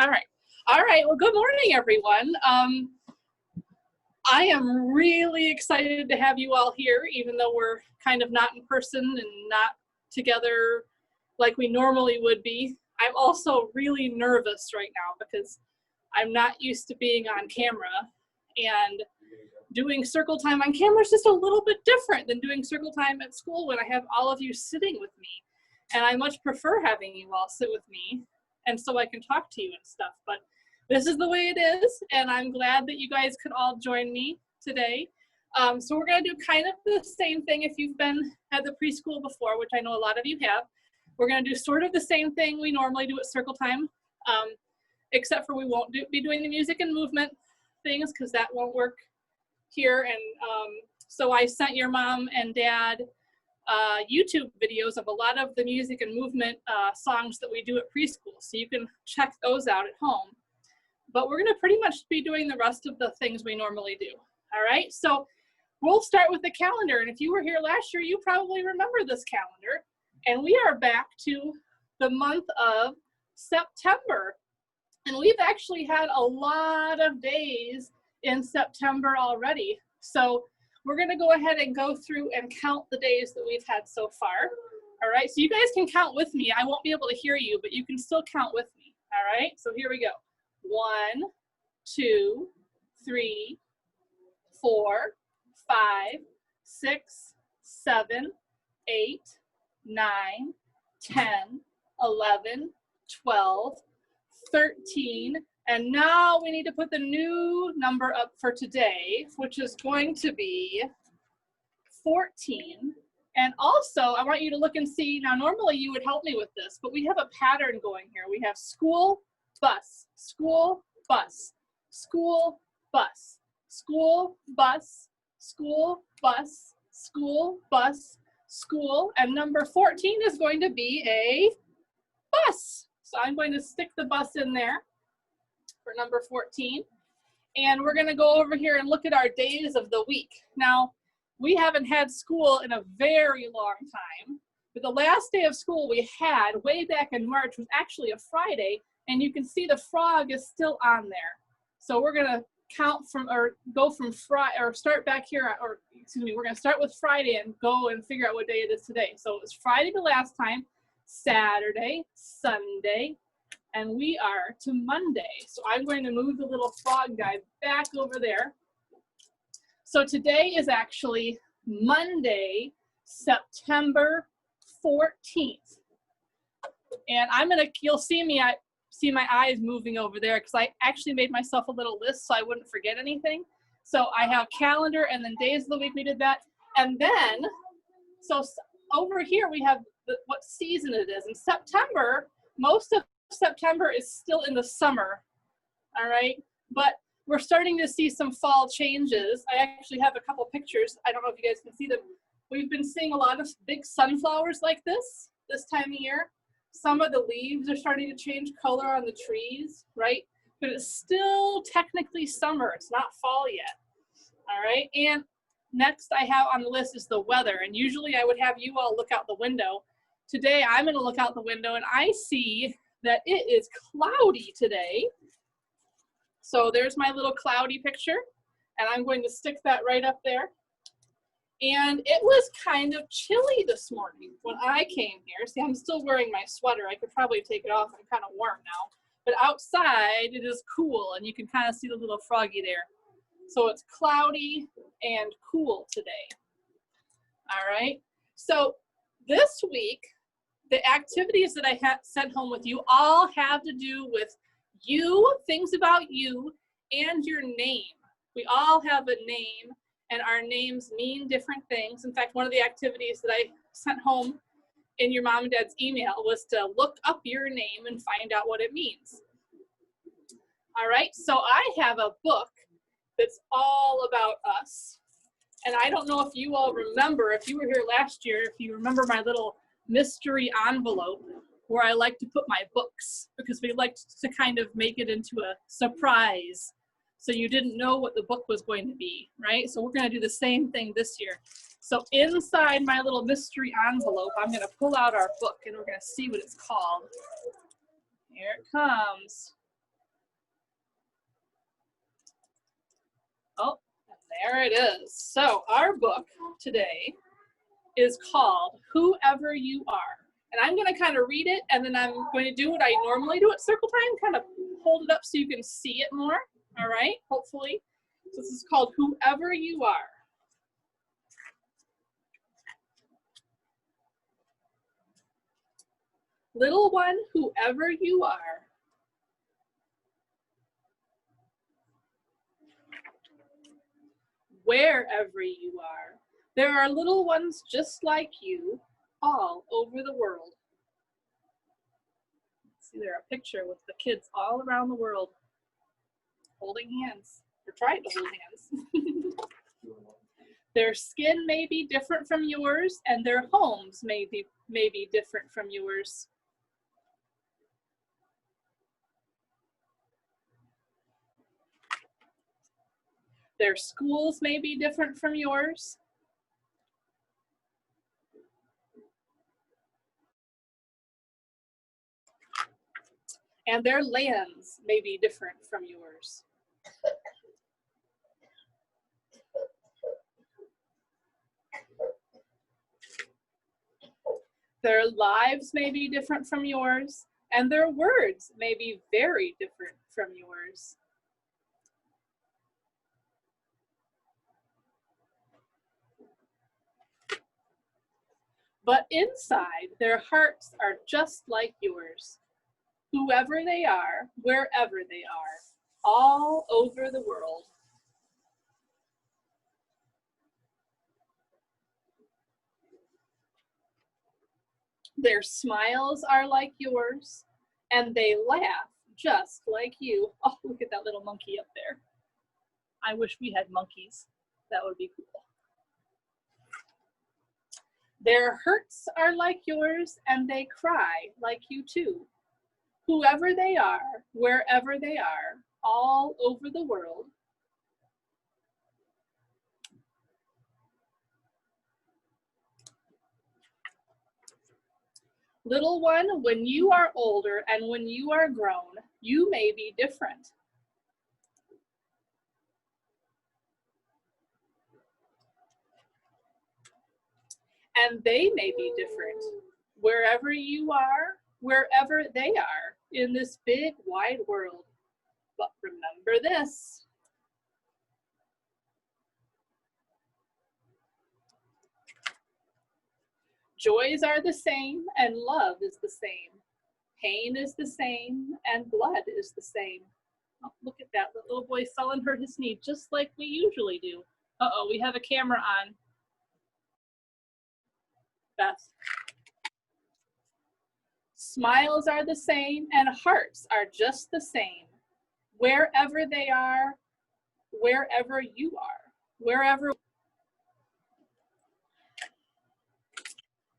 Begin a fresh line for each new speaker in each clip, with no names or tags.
All right. All right. Well, good morning, everyone. I am really excited to have you all here, even though we're kind of not in person and not together like we normally would be. I'm also really nervous right now because I'm not used to being on camera, and doing circle time on camera is just a little bit different than doing circle time at school when I have all of you sitting with me. And I much prefer having you all sit with me, and so I can talk to you and stuff. But this is the way it is, and I'm glad that you guys could all join me today. So we're going to do kind of the same thing if you've been at the preschool before, which I know a lot of you have. We're going to do sort of the same thing we normally do at circle time, except for we won't be doing the music and movement things because that won't work here. And so I sent your mom and dad YouTube videos of a lot of the music and movement songs that we do at preschool, so you can check those out at home. But we're going to pretty much be doing the rest of the things we normally do. All right, so we'll start with the calendar, and if you were here last year, you probably remember this calendar. And we are back to the month of September, and we've actually had a lot of days in September already. So we're going to go ahead and go through and count the days that we've had so far. All right, so you guys can count with me. I won't be able to hear you, but you can still count with me. All right, so here we go. 1, 2, 3, 4, 5, 6, 7, 8, 9, 10, 11, 12, 13, and now we need to put the new number up for today, which is going to be 14. And also, I want you to look and see, now normally you would help me with this, but we have a pattern going here. We have school, bus, school, bus, school, bus, school, bus, school, bus, school, bus, school, and number 14 is going to be a bus. So I'm going to stick the bus in there for number 14. And we're going to go over here and look at our days of the week. Now, we haven't had school in a very long time, but the last day of school we had way back in March was actually a Friday, and you can see the frog is still on there. So we're going to count from, or go from Friday, or start back here, or excuse me, we're going to start with Friday and go and figure out what day it is today. So it was Friday the last time, Saturday, Sunday, and we are to Monday. So I'm going to move the little frog guy back over there. So today is actually Monday, September 14th. And I'm going to, you'll see me, I see my eyes moving over there because I actually made myself a little list so I wouldn't forget anything. So I have calendar and then days of the week we did that. And then, so over here we have what season it is. In September, most of September is still in the summer, all right? But we're starting to see some fall changes. I actually have a couple pictures. I don't know if you guys can see them. We've been seeing a lot of big sunflowers like this time of year. Some of the leaves are starting to change color on the trees, right? But it's still technically summer. It's not fall yet, all right? And next I have on the list is the weather. And usually I would have you all look out the window. Today I'm gonna look out the window and I see that it is cloudy today. So there's my little cloudy picture, and I'm going to stick that right up there. And it was kind of chilly this morning when I came here. See, I'm still wearing my sweater. I could probably take it off. I'm kind of warm now. But outside, it is cool, and you can kind of see the little froggy there. So it's cloudy and cool today. All right. So this week, the activities that I sent home with you all have to do with you, things about you, and your name. We all have a name, and our names mean different things. In fact, one of the activities that I sent home in your mom and dad's email was to look up your name and find out what it means. All right, so I have a book that's all about us. And I don't know if you all remember, if you were here last year, if you remember my little mystery envelope where I like to put my books, because we liked to kind of make it into a surprise. So you didn't know what the book was going to be, right? So we're going to do the same thing this year. So inside my little mystery envelope, I'm going to pull out our book and we're going to see what it's called. Here it comes. it is. So our book today is called Whoever You Are. And I'm going to kind of read it, and then I'm going to do what I normally do at circle time, kind of hold it up so you can see it more. All right, hopefully. So this is called Whoever You Are. Little one, whoever you are. Wherever you are, there are little ones just like you all over the world. See there a picture with the kids all around the world holding hands, or trying to hold hands. Their skin may be different from yours, and their homes may be different from yours. Their schools may be different from yours. And their lands may be different from yours. Their lives may be different from yours, and their words may be very different from yours. But inside, their hearts are just like yours. Whoever they are, wherever they are, all over the world. Their smiles are like yours, and they laugh just like you. Oh, look at that little monkey up there. I wish we had monkeys. That would be cool. Their hurts are like yours, and they cry like you too. Whoever they are, wherever they are, all over the world. Little one, when you are older and when you are grown, you may be different. And they may be different. Wherever you are, wherever they are in this big wide world. But remember this. Joys are the same and love is the same. Pain is the same and blood is the same. Oh, look at that, the little boy fell and hurt his knee just like we usually do. Uh-oh, we have a camera on. Beth. Smiles are the same and hearts are just the same. Wherever they are, wherever you are, wherever,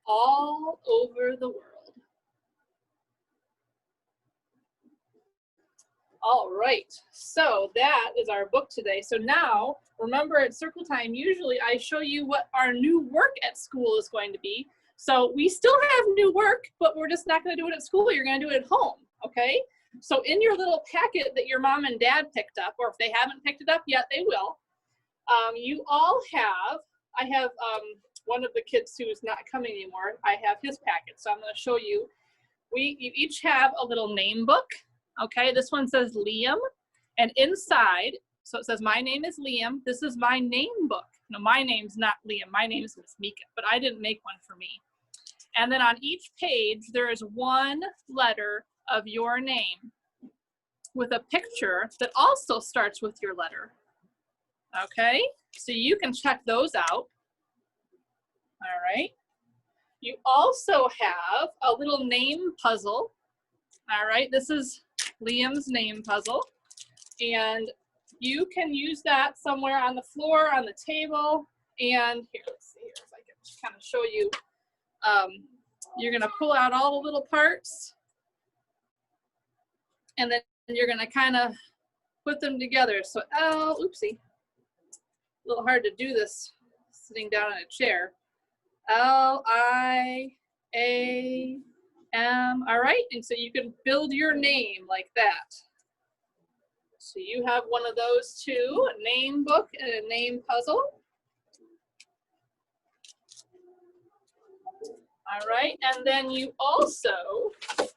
all over the world. All right, so that is our book today. So now, remember at circle time, usually I show you what our new work at school is going to be. So we still have new work, but we're just not going to do it at school. You're going to do it at home, okay? So in your little packet that your mom and dad picked up, or if they haven't picked it up yet, they will. You all have, I have one of the kids who is not coming anymore. I have his packet, so I'm going to show you. You each have a little name book. Okay, this one says Liam, and inside, so it says my name is Liam. This is my name book. No, my name's not Liam. My name is Miss Mieke, but I didn't make one for me. And then on each page, there is one letter of your name with a picture that also starts with your letter. Okay, so you can check those out. All right. You also have a little name puzzle. All right, this is Liam's name puzzle, and you can use that somewhere on the floor, on the table, and here, let's see here if I can just kind of show you. You're gonna pull out all the little parts, and then you're gonna kind of put them together. So, oh, oopsie, a little hard to do this sitting down in a chair. L-I-A-M, all right, and so you can build your name like that. So you have one of those too, a name book and a name puzzle. All right, and then you also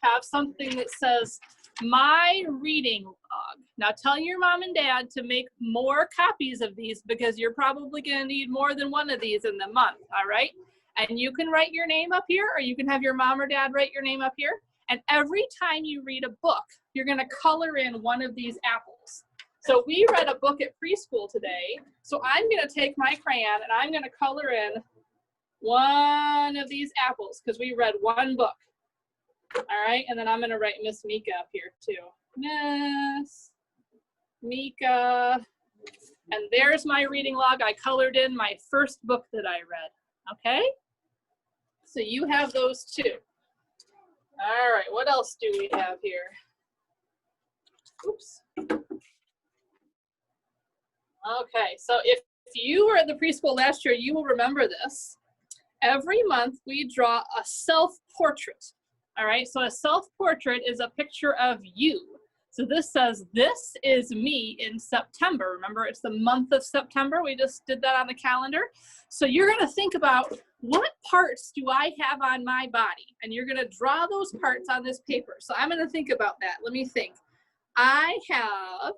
have something that says My Reading Log. Now tell your mom and dad to make more copies of these because you're probably gonna need more than one of these in the month, all right? And you can write your name up here, or you can have your mom or dad write your name up here. And every time you read a book, you're gonna color in one of these apples. So we read a book at preschool today, so I'm gonna take my crayon and I'm gonna color in one of these apples because we read one book. All right, and then I'm gonna write Miss Mieke up here too. Miss Mieke. And there's my reading log. I colored in my first book that I read, okay? So you have those too. All right, what else do we have here? Oops. Okay, so if you were at the preschool last year, you will remember this. Every month we draw a self-portrait. All right, so a self-portrait is a picture of you. So this says, this is me in September. Remember, it's the month of September. We just did that on the calendar. So you're gonna think about, what parts do I have on my body? And you're gonna draw those parts on this paper. So I'm gonna think about that. Let me think. I have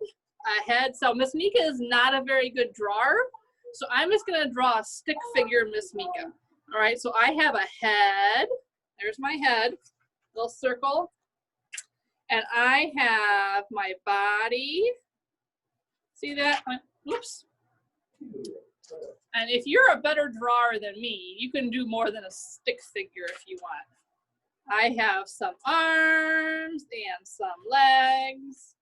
a head. So Miss Mieke is not a very good drawer. So I'm just gonna draw a stick figure of Miss Mieke. All right, so I have a head. There's my head, little circle. And I have my body. See that? Oops. And if you're a better drawer than me, you can do more than a stick figure if you want. I have some arms and some legs.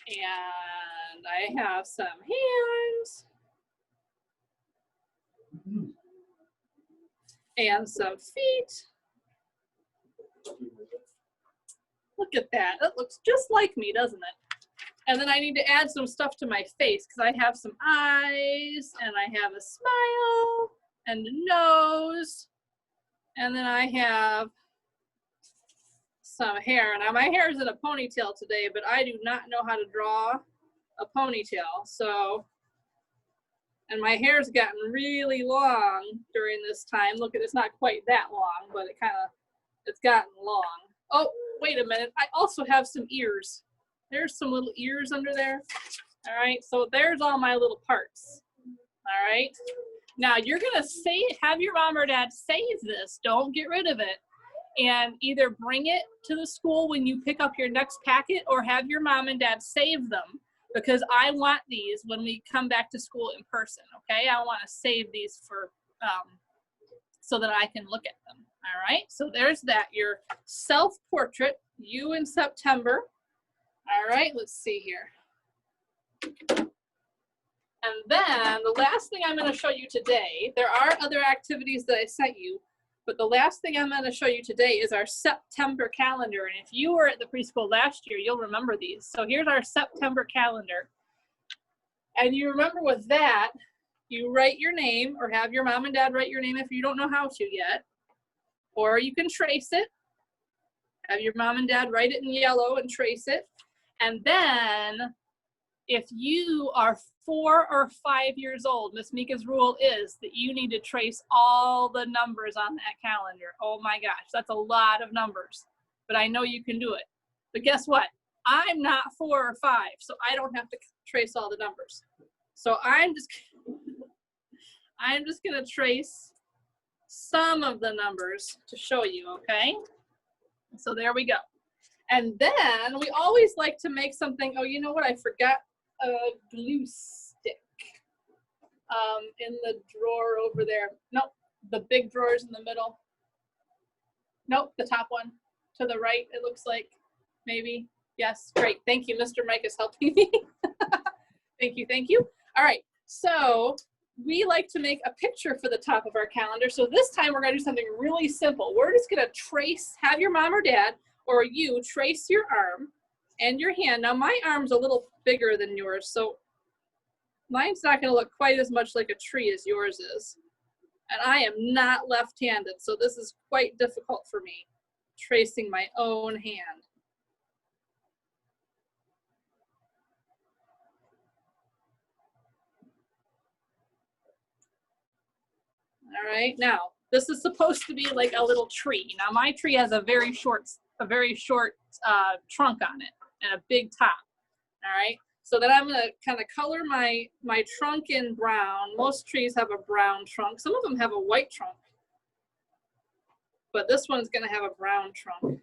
And I have some hands. And some feet. Look at that. That looks just like me, doesn't it? And then I need to add some stuff to my face because I have some eyes and I have a smile and a nose. And then I have some hair. Now my hair is in a ponytail today, but I do not know how to draw a ponytail. So, and my hair's gotten really long during this time. Look at, it's not quite that long, but it's gotten long. Oh, wait a minute. I also have some ears. There's some little ears under there. All right, so there's all my little parts. All right. Now you're gonna have your mom or dad save this. Don't get rid of it. And either bring it to the school when you pick up your next packet, or have your mom and dad save them, because I want these when we come back to school in person, okay? I want to save these for so that I can look at them. All right, so there's that, your self-portrait, you in September. All right, let's see here. And then the last thing I'm going to show you today, there are other activities that I sent you, but the last thing I'm going to show you today is our September calendar. And if you were at the preschool last year, you'll remember these. So here's our September calendar. And you remember with that, you write your name, or have your mom and dad write your name if you don't know how to yet. Or you can trace it. Have your mom and dad write it in yellow and trace it. And then if you are 4 or 5 years old, Miss Mieke's rule is that you need to trace all the numbers on that calendar. Oh my gosh, that's a lot of numbers, but I know you can do it. But guess what? I'm not 4 or 5, so I don't have to trace all the numbers. So I'm just gonna trace some of the numbers to show you, okay? So there we go. And then we always like to make something, oh, you know what, I forgot a glue stick in the drawer over there. Nope, the big drawer's in the middle. Nope, the top one to the right, it looks like, maybe. Yes, great, thank you, Mr. Mike is helping me. Thank you, thank you. All right, so we like to make a picture for the top of our calendar. So this time we're gonna do something really simple. We're just gonna trace, have your mom or dad, or you trace your arm and your hand. Now my arm's a little bigger than yours, so mine's not gonna look quite as much like a tree as yours is. And I am not left-handed, so this is quite difficult for me, tracing my own hand. All right, now this is supposed to be like a little tree. Now my tree has a very short trunk on it and a big top. All right, so then I'm gonna kind of color my trunk in brown. Most trees have a brown trunk. Some of them have a white trunk, but this one's gonna have a brown trunk.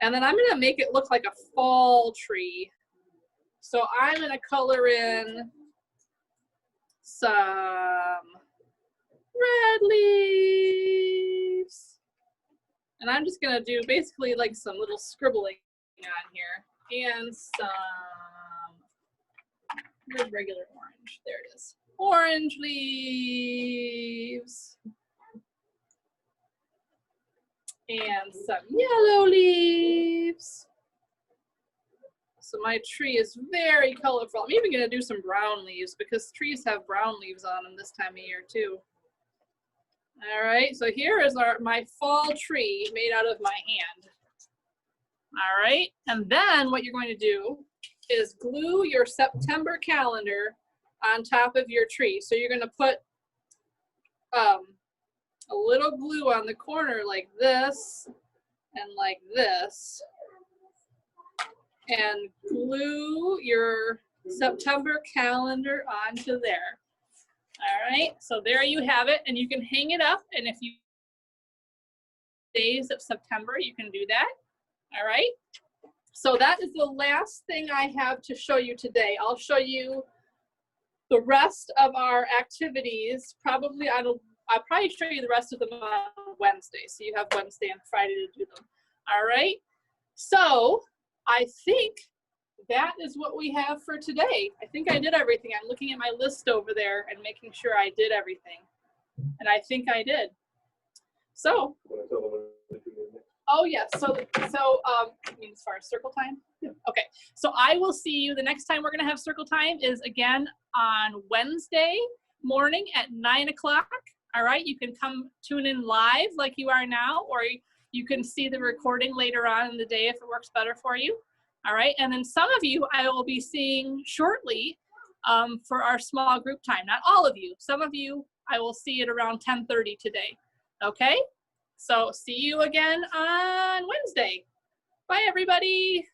And then I'm gonna make it look like a fall tree. So I'm gonna color in some red leaves. And I'm just gonna do basically like some little scribbling on here and some regular orange. There it is. Orange leaves. And some yellow leaves. So my tree is very colorful. I'm even gonna do some brown leaves because trees have brown leaves on them this time of year too. All right, so here is my fall tree made out of my hand. All right, and then what you're going to do is glue your September calendar on top of your tree. So you're gonna put a little glue on the corner like this and like this, and glue your September calendar onto there. All right, so there you have it, and you can hang it up, and if you days of September, you can do that. All right, so that is the last thing I have to show you today. I'll show you the rest of our activities. Probably I'll probably show you the rest of them on Wednesday, so you have Wednesday and Friday to do them. All right, so I think that is what we have for today. I think I did everything. I'm looking at my list over there and making sure I did everything. And I think I did. So, oh yes, so you mean as far as circle time? Yeah. Okay, so I will see you, the next time we're gonna have circle time is again on Wednesday morning at 9 o'clock. All right, you can come tune in live like you are now, or you can see the recording later on in the day if it works better for you. All right, and then some of you I will be seeing shortly for our small group time. Not all of you, some of you I will see at around 10:30 today. Okay, so see you again on Wednesday. Bye everybody.